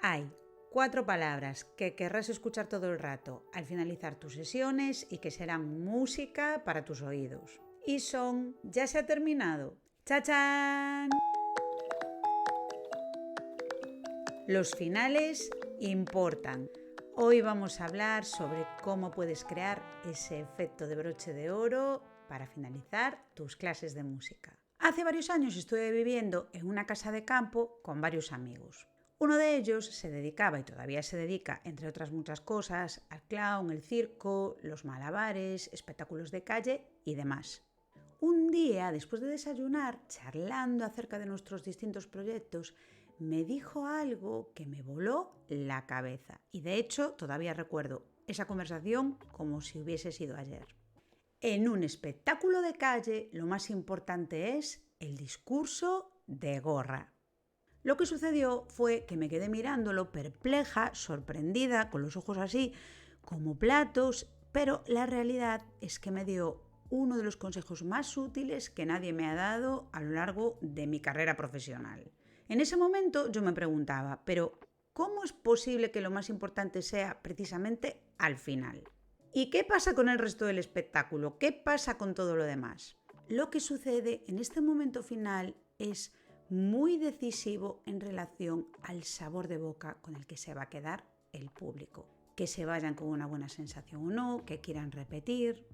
Hay 4 palabras que querrás escuchar todo el rato al finalizar tus sesiones y que serán música para tus oídos. Y son: ya se ha terminado. ¡Chachán! Los finales importan. Hoy vamos a hablar sobre cómo puedes crear ese efecto de broche de oro para finalizar tus clases de música. Hace varios años estuve viviendo en una casa de campo con varios amigos. Uno de ellos se dedicaba, y todavía se dedica, entre otras muchas cosas, al clown, el circo, los malabares, espectáculos de calle y demás. Un día, después de desayunar, charlando acerca de nuestros distintos proyectos, me dijo algo que me voló la cabeza. Y de hecho, todavía recuerdo esa conversación como si hubiese sido ayer. En un espectáculo de calle, lo más importante es el discurso de gorra. Lo que sucedió fue que me quedé mirándolo perpleja, sorprendida, con los ojos así, como platos, pero la realidad es que me dio uno de los consejos más útiles que nadie me ha dado a lo largo de mi carrera profesional. En ese momento yo me preguntaba, pero ¿cómo es posible que lo más importante sea precisamente al final? ¿Y qué pasa con el resto del espectáculo? ¿Qué pasa con todo lo demás? Lo que sucede en este momento final es muy decisivo en relación al sabor de boca con el que se va a quedar el público. Que se vayan con una buena sensación o no, que quieran repetir.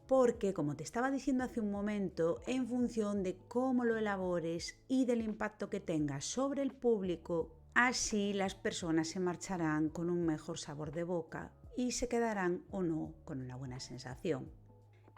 Porque, como te estaba diciendo hace un momento, en función de cómo lo elabores y del impacto que tengas sobre el público, así las personas se marcharán con un mejor sabor de boca y se quedarán o no con una buena sensación.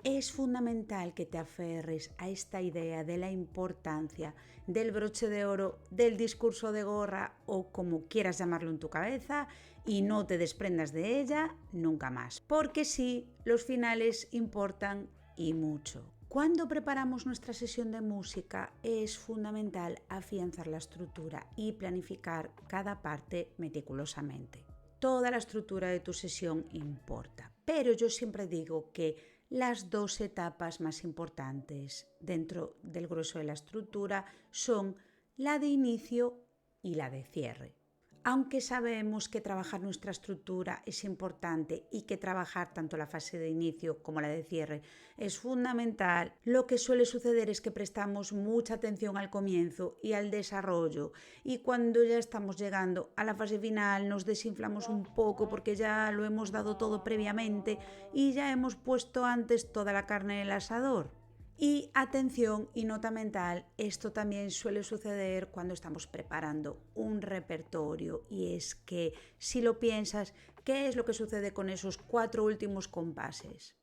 Es fundamental que te aferres a esta idea de la importancia del broche de oro, del discurso de gorra o como quieras llamarlo en tu cabeza, y no te desprendas de ella nunca más. Porque sí, los finales importan y mucho. Cuando preparamos nuestra sesión de música es fundamental afianzar la estructura y planificar cada parte meticulosamente. Toda la estructura de tu sesión importa, pero yo siempre digo que las 2 etapas más importantes dentro del grueso de la estructura son la de inicio y la de cierre. Aunque sabemos que trabajar nuestra estructura es importante y que trabajar tanto la fase de inicio como la de cierre es fundamental, lo que suele suceder es que prestamos mucha atención al comienzo y al desarrollo, y cuando ya estamos llegando a la fase final nos desinflamos un poco porque ya lo hemos dado todo previamente y ya hemos puesto antes toda la carne en el asador. Y atención y nota mental, esto también suele suceder cuando estamos preparando un repertorio, y es que si lo piensas, ¿qué es lo que sucede con esos 4 últimos compases?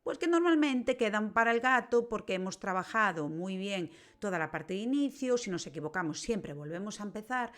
Pues que normalmente quedan para el gato porque hemos trabajado muy bien toda la parte de inicio, si nos equivocamos siempre volvemos a empezar,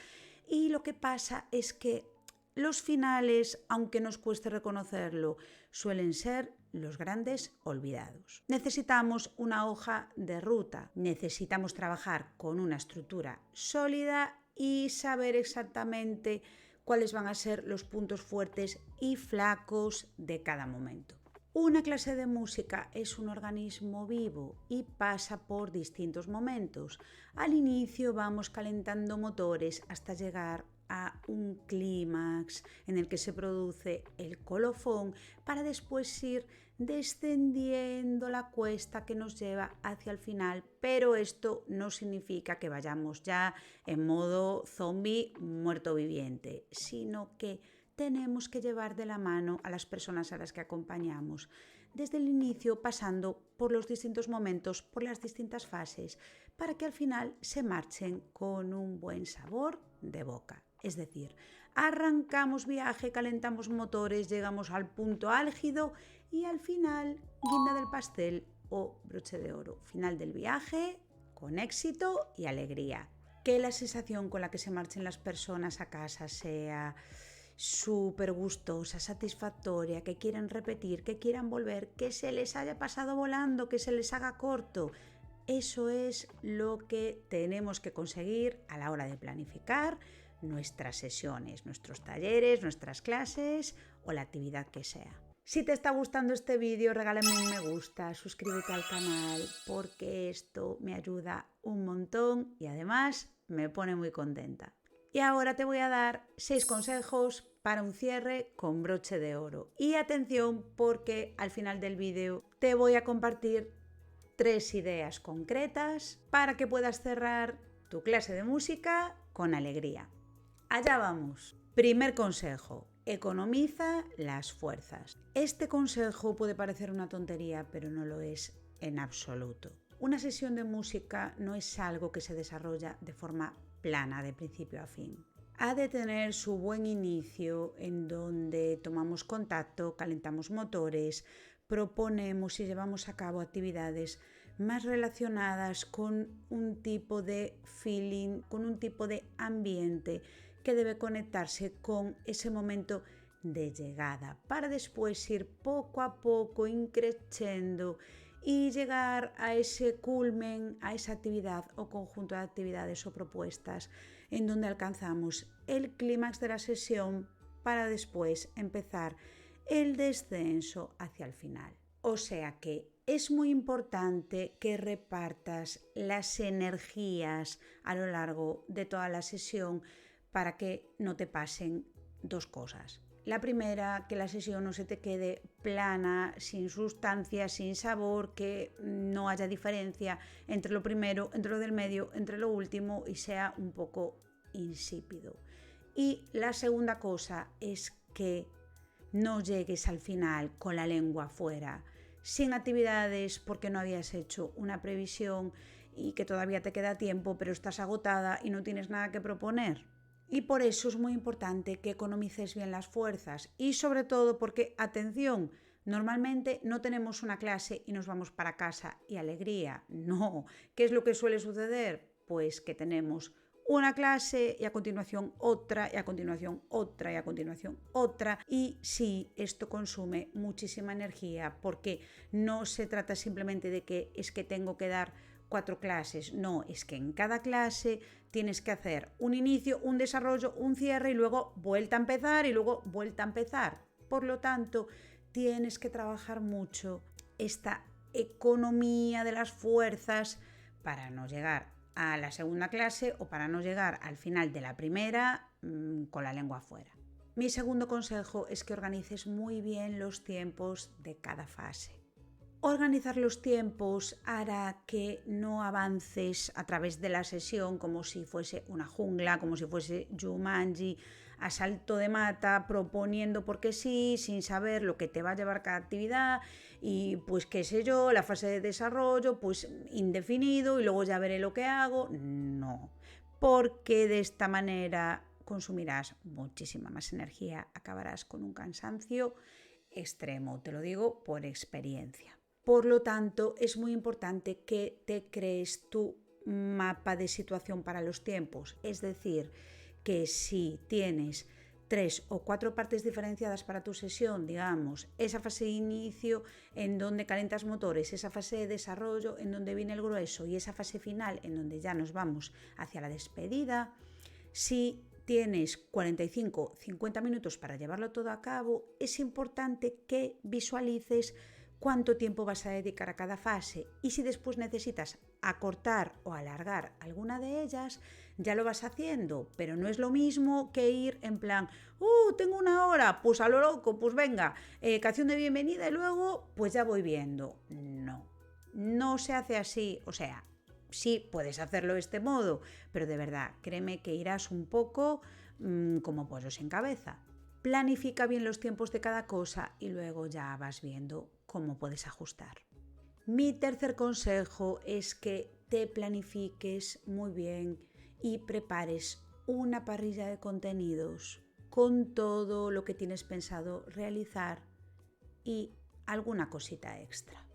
y lo que pasa es que los finales, aunque nos cueste reconocerlo, suelen ser los grandes olvidados. Necesitamos una hoja de ruta, necesitamos trabajar con una estructura sólida y saber exactamente cuáles van a ser los puntos fuertes y flacos de cada momento. Una clase de música es un organismo vivo y pasa por distintos momentos. Al inicio vamos calentando motores hasta llegar a un clímax en el que se produce el colofón, para después ir descendiendo la cuesta que nos lleva hacia el final, pero esto no significa que vayamos ya en modo zombie muerto viviente, sino que tenemos que llevar de la mano a las personas a las que acompañamos, desde el inicio pasando por los distintos momentos, por las distintas fases, para que al final se marchen con un buen sabor de boca. Es decir, arrancamos viaje, calentamos motores, llegamos al punto álgido y al final, guinda del pastel o broche de oro. Final del viaje con éxito y alegría. Que la sensación con la que se marchen las personas a casa sea súper gustosa, satisfactoria, que quieran repetir, que quieran volver, que se les haya pasado volando, que se les haga corto. Eso es lo que tenemos que conseguir a la hora de planificar nuestras sesiones, nuestros talleres, nuestras clases o la actividad que sea. Si te está gustando este vídeo, regálame un me gusta, suscríbete al canal, porque esto me ayuda un montón y además me pone muy contenta. Y ahora te voy a dar 6 consejos para un cierre con broche de oro. Y atención, porque al final del vídeo te voy a compartir 3 ideas concretas para que puedas cerrar tu clase de música con alegría. Allá vamos. Primer consejo: economiza las fuerzas. Este consejo puede parecer una tontería, pero no lo es en absoluto. Una sesión de música no es algo que se desarrolla de forma plana de principio a fin. Ha de tener su buen inicio en donde tomamos contacto, calentamos motores, proponemos y llevamos a cabo actividades más relacionadas con un tipo de feeling, con un tipo de ambiente que debe conectarse con ese momento de llegada para después ir poco a poco increciendo y llegar a ese culmen, a esa actividad o conjunto de actividades o propuestas en donde alcanzamos el clímax de la sesión para después empezar el descenso hacia el final. O sea que es muy importante que repartas las energías a lo largo de toda la sesión para que no te pasen dos cosas. La primera, que la sesión no se te quede plana, sin sustancia, sin sabor, que no haya diferencia entre lo primero, entre lo del medio, entre lo último y sea un poco insípido. Y la segunda cosa es que no llegues al final con la lengua afuera, sin actividades porque no habías hecho una previsión y que todavía te queda tiempo, pero estás agotada y no tienes nada que proponer. Y por eso es muy importante que economices bien las fuerzas y sobre todo porque, atención, normalmente no tenemos una clase y nos vamos para casa y alegría. No, ¿qué es lo que suele suceder? Pues que tenemos una clase y a continuación otra y a continuación otra y a continuación otra. Y sí, esto consume muchísima energía porque no se trata simplemente de que es que tengo que dar 4 clases, no, es que en cada clase tienes que hacer un inicio, un desarrollo, un cierre y luego vuelta a empezar y luego vuelta a empezar. Por lo tanto, tienes que trabajar mucho esta economía de las fuerzas para no llegar a la segunda clase o para no llegar al final de la primera con la lengua afuera. Mi segundo consejo es que organices muy bien los tiempos de cada fase. Organizar los tiempos hará que no avances a través de la sesión como si fuese una jungla, como si fuese Jumanji, a salto de mata, proponiendo porque sí, sin saber lo que te va a llevar cada actividad y pues qué sé yo, la fase de desarrollo, pues indefinido y luego ya veré lo que hago. No, porque de esta manera consumirás muchísima más energía, acabarás con un cansancio extremo, te lo digo por experiencia. Por lo tanto, es muy importante que te crees tu mapa de situación para los tiempos. Es decir, que si tienes 3 o 4 partes diferenciadas para tu sesión, digamos, esa fase de inicio en donde calentas motores, esa fase de desarrollo en donde viene el grueso y esa fase final en donde ya nos vamos hacia la despedida, si tienes 45-50 minutos para llevarlo todo a cabo, es importante que visualices cuánto tiempo vas a dedicar a cada fase y si después necesitas acortar o alargar alguna de ellas, ya lo vas haciendo, pero no es lo mismo que ir en plan, tengo una hora, pues a lo loco, pues venga, canción de bienvenida y luego pues ya voy viendo. No, no se hace así, o sea, sí puedes hacerlo de este modo, pero de verdad, créeme que irás un poco como pollo sin cabeza. Planifica bien los tiempos de cada cosa y luego ya vas viendo cómo puedes ajustar. Mi tercer consejo es que te planifiques muy bien y prepares una parrilla de contenidos con todo lo que tienes pensado realizar y alguna cosita extra.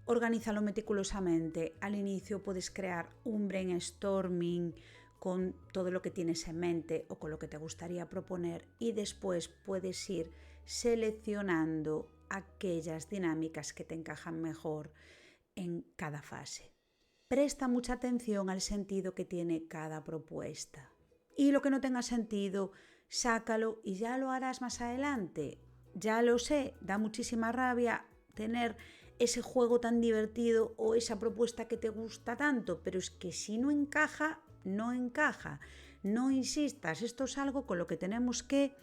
Organízalo meticulosamente. Al inicio puedes crear un brainstorming con todo lo que tienes en mente o con lo que te gustaría proponer y después puedes ir seleccionando aquellas dinámicas que te encajan mejor en cada fase. Presta mucha atención al sentido que tiene cada propuesta. Y lo que no tenga sentido, sácalo y ya lo harás más adelante. Ya lo sé, da muchísima rabia tener ese juego tan divertido o esa propuesta que te gusta tanto, pero es que si no encaja, no encaja. No insistas, esto es algo con lo que tenemos que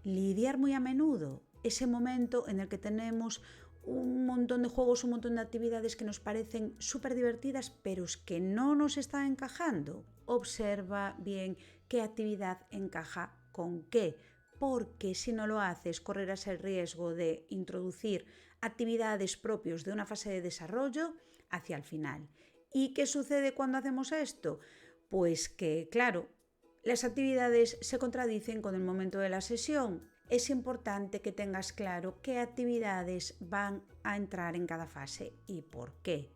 lidiar muy a menudo. Ese momento en el que tenemos un montón de juegos, un montón de actividades que nos parecen súper divertidas, pero es que no nos están encajando. Observa bien qué actividad encaja con qué, porque si no lo haces correrás el riesgo de introducir actividades propias de una fase de desarrollo hacia el final. ¿Y qué sucede cuando hacemos esto? Pues que, claro, las actividades se contradicen con el momento de la sesión. Es importante que tengas claro qué actividades van a entrar en cada fase y por qué.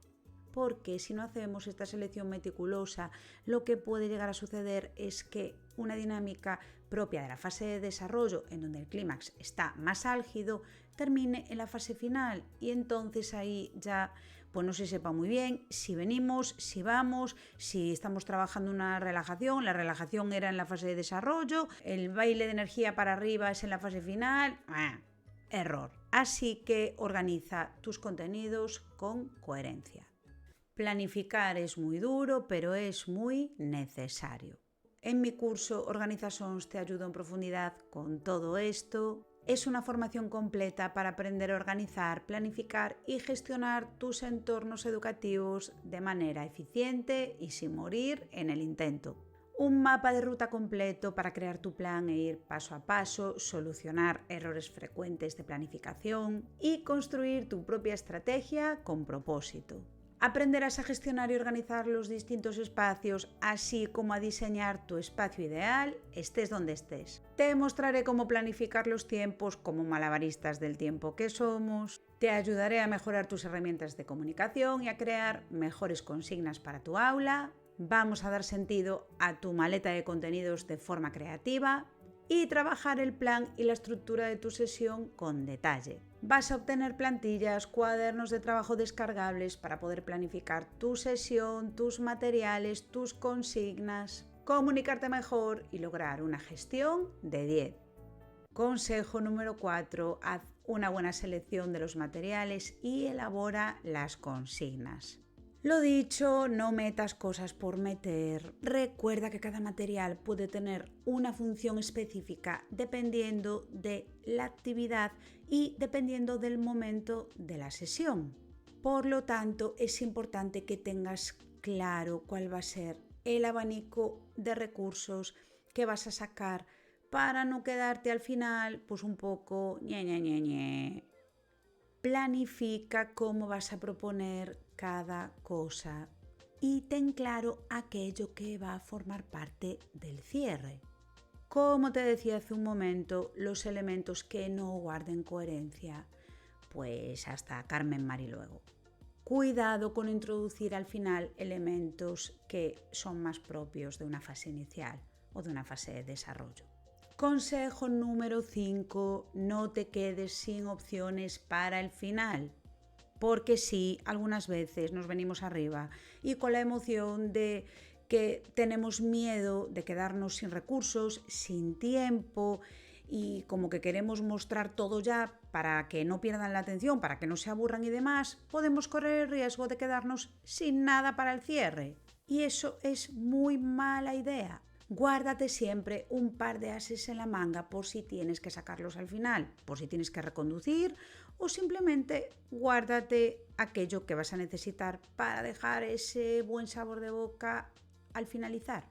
Porque si no hacemos esta selección meticulosa, lo que puede llegar a suceder es que una dinámica propia de la fase de desarrollo, en donde el clímax está más álgido, termine en la fase final y entonces ahí ya pues no se sepa muy bien si venimos, si vamos, si estamos trabajando una relajación, la relajación era en la fase de desarrollo, el baile de energía para arriba es en la fase final, error. Así que organiza tus contenidos con coherencia. Planificar es muy duro, pero es muy necesario. En mi curso Organizations te ayudo en profundidad con todo esto. Es una formación completa para aprender a organizar, planificar y gestionar tus entornos educativos de manera eficiente y sin morir en el intento. Un mapa de ruta completo para crear tu plan e ir paso a paso, solucionar errores frecuentes de planificación y construir tu propia estrategia con propósito. Aprenderás a gestionar y organizar los distintos espacios, así como a diseñar tu espacio ideal, estés donde estés. Te mostraré cómo planificar los tiempos como malabaristas del tiempo que somos. Te ayudaré a mejorar tus herramientas de comunicación y a crear mejores consignas para tu aula. Vamos a dar sentido a tu maleta de contenidos de forma creativa y trabajar el plan y la estructura de tu sesión con detalle. Vas a obtener plantillas, cuadernos de trabajo descargables para poder planificar tu sesión, tus materiales, tus consignas, comunicarte mejor y lograr una gestión de 10. Consejo número 4. Haz una buena selección de los materiales y elabora las consignas. Lo dicho, no metas cosas por meter. Recuerda que cada material puede tener una función específica dependiendo de la actividad y dependiendo del momento de la sesión. Por lo tanto, es importante que tengas claro cuál va a ser el abanico de recursos que vas a sacar para no quedarte al final pues un poco ñe. Planifica cómo vas a proponer cada cosa y ten claro aquello que va a formar parte del cierre. Como te decía hace un momento, los elementos que no guarden coherencia, pues hasta Carmen Mariluego. Cuidado con introducir al final elementos que son más propios de una fase inicial o de una fase de desarrollo. Consejo número 5, no te quedes sin opciones para el final, porque sí, algunas veces nos venimos arriba y con la emoción de que tenemos miedo de quedarnos sin recursos, sin tiempo y como que queremos mostrar todo ya para que no pierdan la atención, para que no se aburran y demás, podemos correr el riesgo de quedarnos sin nada para el cierre. Y eso es muy mala idea. Guárdate siempre un par de ases en la manga por si tienes que sacarlos al final, por si tienes que reconducir o simplemente guárdate aquello que vas a necesitar para dejar ese buen sabor de boca al finalizar.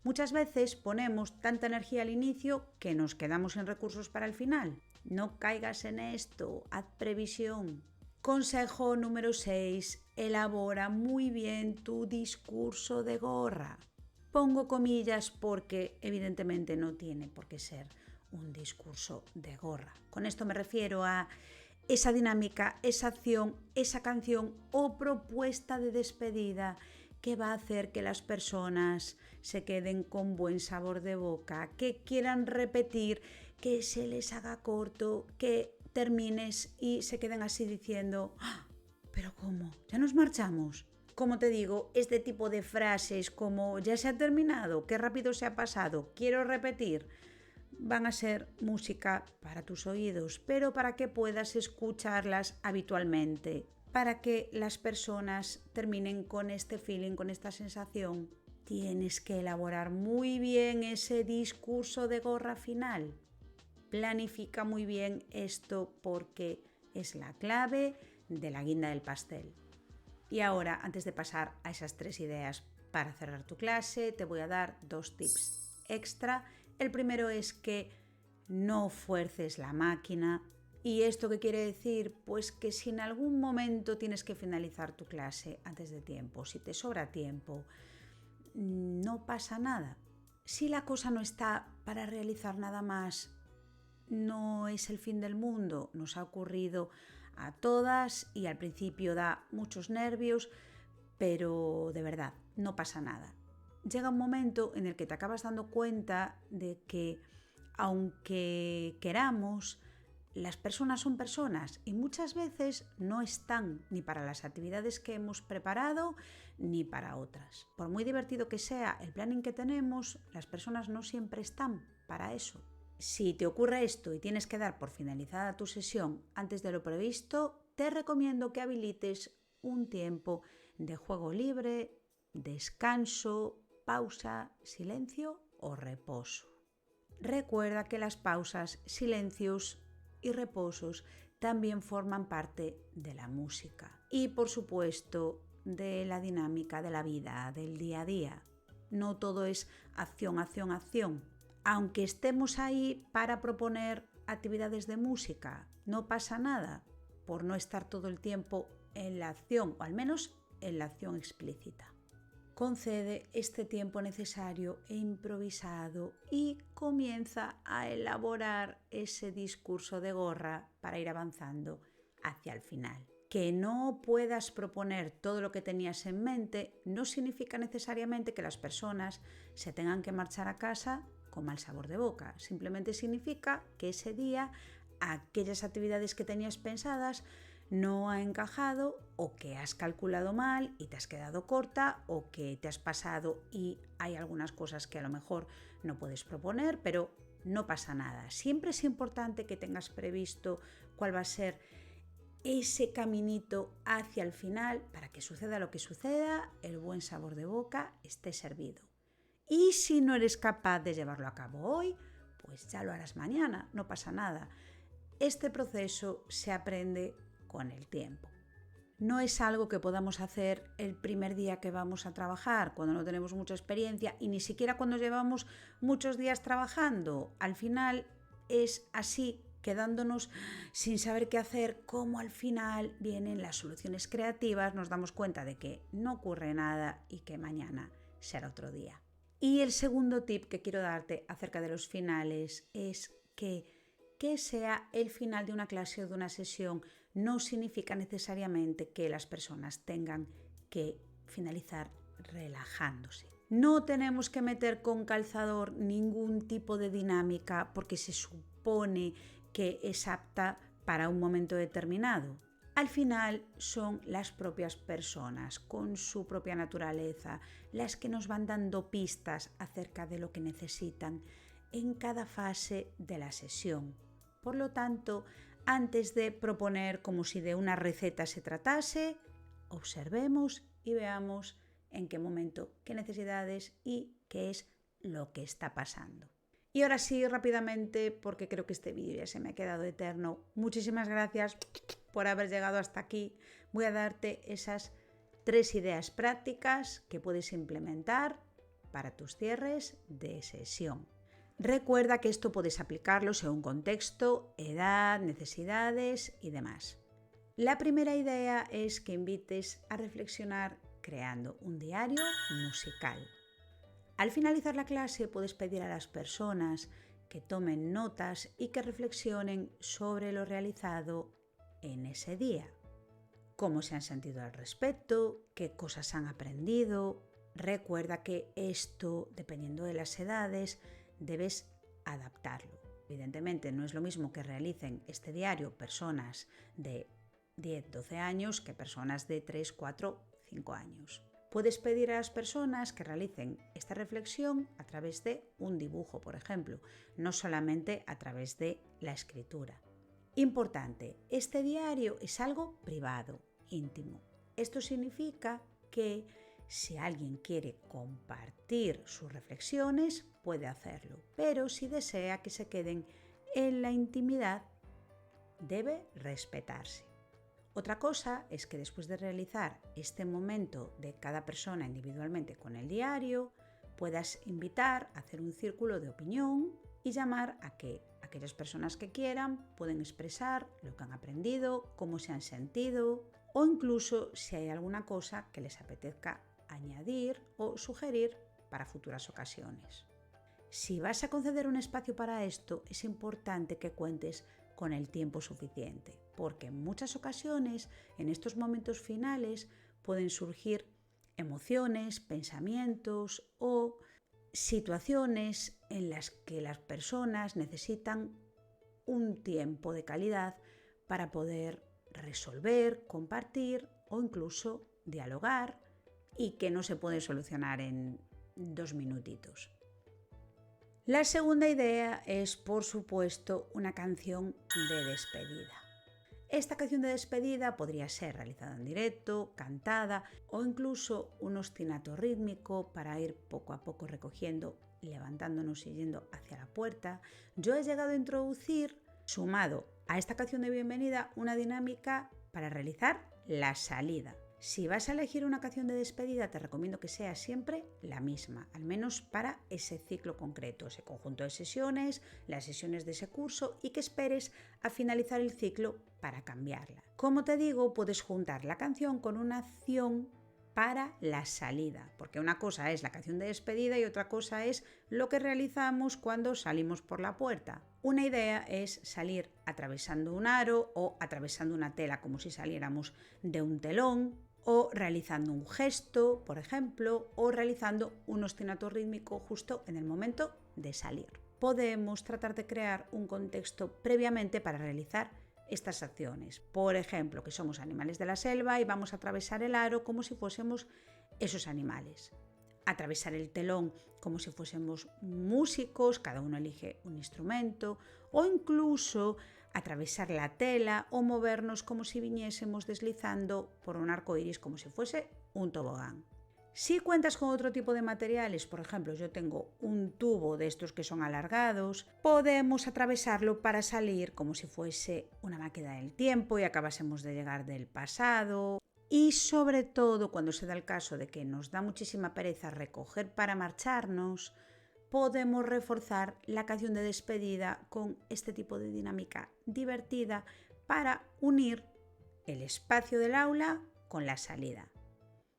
Muchas veces ponemos tanta energía al inicio que nos quedamos sin recursos para el final. No caigas en esto, haz previsión. Consejo número 6. Elabora muy bien tu discurso de gorra. Pongo comillas porque evidentemente no tiene por qué ser un discurso de gorra. Con esto me refiero a esa dinámica, esa acción, esa canción o propuesta de despedida que va a hacer que las personas se queden con buen sabor de boca, que quieran repetir, que se les haga corto, que termines y se queden así diciendo ¡ah! ¿Pero cómo? ¿Ya nos marchamos? Como te digo, este tipo de frases como ya se ha terminado, qué rápido se ha pasado, quiero repetir, van a ser música para tus oídos, pero para que puedas escucharlas habitualmente, para que las personas terminen con este feeling, con esta sensación Tienes que elaborar muy bien ese discurso de gorra final. Planifica muy bien esto porque es la clave de la guinda del pastel. Y ahora, antes de pasar a esas 3 ideas para cerrar tu clase, te voy a dar 2 tips extra. El primero es que no fuerces la máquina. ¿Y esto qué quiere decir? Pues que si en algún momento tienes que finalizar tu clase antes de tiempo, si te sobra tiempo, no pasa nada. Si la cosa no está para realizar nada más, no es el fin del mundo. Nos ha ocurrido a todas y al principio da muchos nervios, pero de verdad, no pasa nada. Llega un momento en el que te acabas dando cuenta de que, aunque queramos, las personas son personas y muchas veces no están ni para las actividades que hemos preparado ni para otras. Por muy divertido que sea el planning que tenemos, las personas no siempre están para eso. Si te ocurre esto y tienes que dar por finalizada tu sesión antes de lo previsto, te recomiendo que habilites un tiempo de juego libre, descanso, pausa, silencio o reposo. Recuerda que las pausas, silencios y reposos también forman parte de la música y, por supuesto, de la dinámica de la vida, del día a día. No todo es acción, acción, acción. Aunque estemos ahí para proponer actividades de música, no pasa nada por no estar todo el tiempo en la acción, o al menos en la acción explícita. Concede este tiempo necesario e improvisado y comienza a elaborar ese discurso de gorra para ir avanzando hacia el final. Que no puedas proponer todo lo que tenías en mente no significa necesariamente que las personas se tengan que marchar a casa con mal sabor de boca. Simplemente significa que ese día aquellas actividades que tenías pensadas no ha encajado, o que has calculado mal y te has quedado corta, o que te has pasado y hay algunas cosas que a lo mejor no puedes proponer, pero no pasa nada. Siempre es importante que tengas previsto cuál va a ser ese caminito hacia el final para que suceda lo que suceda, el buen sabor de boca esté servido. Y si no eres capaz de llevarlo a cabo hoy, pues ya lo harás mañana, no pasa nada. Este proceso se aprende con el tiempo. No es algo que podamos hacer el primer día que vamos a trabajar, cuando no tenemos mucha experiencia, y ni siquiera cuando llevamos muchos días trabajando. Al final es así, quedándonos sin saber qué hacer, como al final vienen las soluciones creativas, nos damos cuenta de que no ocurre nada y que mañana será otro día. Y el segundo tip que quiero darte acerca de los finales es que sea el final de una clase o de una sesión no significa necesariamente que las personas tengan que finalizar relajándose. No tenemos que meter con calzador ningún tipo de dinámica porque se supone que es apta para un momento determinado. Al final son las propias personas, con su propia naturaleza, las que nos van dando pistas acerca de lo que necesitan en cada fase de la sesión. Por lo tanto, antes de proponer como si de una receta se tratase, observemos y veamos en qué momento, qué necesidades y qué es lo que está pasando. Y ahora sí, rápidamente, porque creo que este vídeo ya se me ha quedado eterno, muchísimas gracias por haber llegado hasta aquí. Voy a darte esas 3 ideas prácticas que puedes implementar para tus cierres de sesión. Recuerda que esto puedes aplicarlo según contexto, edad, necesidades y demás. La primera idea es que invites a reflexionar creando un diario musical. Al finalizar la clase puedes pedir a las personas que tomen notas y que reflexionen sobre lo realizado en ese día. Cómo se han sentido al respecto, qué cosas han aprendido. Recuerda que esto, dependiendo de las edades, debes adaptarlo. Evidentemente no es lo mismo que realicen este diario personas de 10, 12 años que personas de 3, 4, 5 años. Puedes pedir a las personas que realicen esta reflexión a través de un dibujo, por ejemplo, no solamente a través de la escritura. Importante, este diario es algo privado, íntimo. Esto significa que Si alguien quiere compartir sus reflexiones, puede hacerlo, pero si desea que se queden en la intimidad, debe respetarse. Otra cosa es que después de realizar este momento de cada persona individualmente con el diario, puedas invitar a hacer un círculo de opinión y llamar a que aquellas personas que quieran pueden expresar lo que han aprendido, cómo se han sentido o incluso si hay alguna cosa que les apetezca añadir o sugerir para futuras ocasiones. Si vas a conceder un espacio para esto, es importante que cuentes con el tiempo suficiente, porque en muchas ocasiones, en estos momentos finales, pueden surgir emociones, pensamientos o situaciones en las que las personas necesitan un tiempo de calidad para poder resolver, compartir o incluso dialogar y que no se puede solucionar en 2 minutitos. La segunda idea es, por supuesto, una canción de despedida. Esta canción de despedida podría ser realizada en directo, cantada o incluso un ostinato rítmico para ir poco a poco recogiendo, levantándonos y yendo hacia la puerta. Yo he llegado a introducir, sumado a esta canción de bienvenida, una dinámica para realizar la salida. Si vas a elegir una canción de despedida, te recomiendo que sea siempre la misma, al menos para ese ciclo concreto, ese conjunto de sesiones, las sesiones de ese curso y que esperes a finalizar el ciclo para cambiarla. Como te digo, puedes juntar la canción con una acción para la salida, porque una cosa es la canción de despedida y otra cosa es lo que realizamos cuando salimos por la puerta. Una idea es salir atravesando un aro o atravesando una tela como si saliéramos de un telón, o realizando un gesto, por ejemplo, o realizando un ostinato rítmico justo en el momento de salir. Podemos tratar de crear un contexto previamente para realizar estas acciones. Por ejemplo, que somos animales de la selva y vamos a atravesar el aro como si fuésemos esos animales. Atravesar el telón como si fuésemos músicos, cada uno elige un instrumento, o incluso atravesar la tela o movernos como si viniésemos deslizando por un arco iris como si fuese un tobogán. Si cuentas con otro tipo de materiales, por ejemplo, yo tengo un tubo de estos que son alargados, podemos atravesarlo para salir como si fuese una máquina del tiempo y acabásemos de llegar del pasado. Y sobre todo, cuando se da el caso de que nos da muchísima pereza recoger para marcharnos, podemos reforzar la canción de despedida con este tipo de dinámica divertida para unir el espacio del aula con la salida.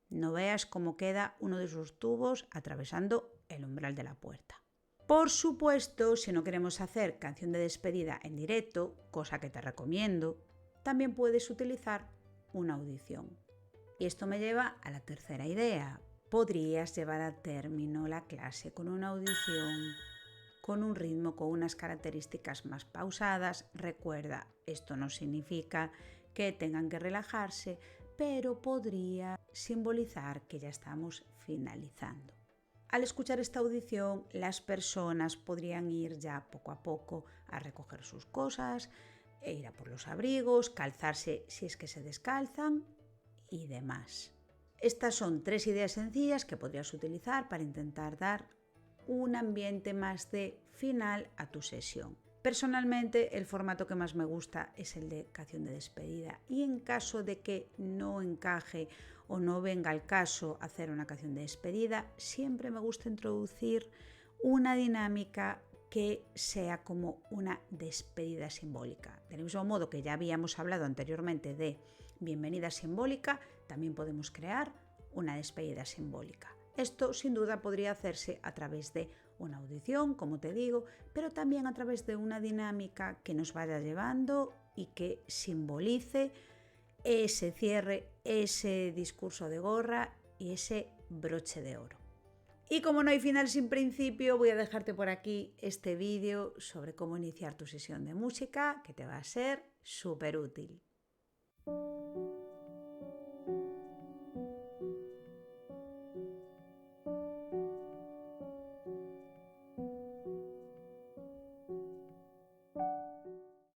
No veas cómo queda uno de esos tubos atravesando el umbral de la puerta. Por supuesto, si no queremos hacer canción de despedida en directo, cosa que te recomiendo, también puedes utilizar una audición. Y esto me lleva a la tercera idea. Podrías llevar a término la clase con una audición, con un ritmo, con unas características más pausadas. Recuerda, esto no significa que tengan que relajarse, pero podría simbolizar que ya estamos finalizando. Al escuchar esta audición, las personas podrían ir ya poco a poco a recoger sus cosas, e ir a por los abrigos, calzarse si es que se descalzan y demás. Estas son 3 ideas sencillas que podrías utilizar para intentar dar un ambiente más de final a tu sesión. Personalmente, el formato que más me gusta es el de canción de despedida y en caso de que no encaje o no venga al caso hacer una canción de despedida, siempre me gusta introducir una dinámica que sea como una despedida simbólica. Del mismo modo que ya habíamos hablado anteriormente de bienvenida simbólica, también podemos crear una despedida simbólica. Esto sin duda podría hacerse a través de una audición, como te digo, pero también a través de una dinámica que nos vaya llevando y que simbolice ese cierre, ese discurso de gorra y ese broche de oro. Y como no hay final sin principio, voy a dejarte por aquí este vídeo sobre cómo iniciar tu sesión de música, que te va a ser súper útil.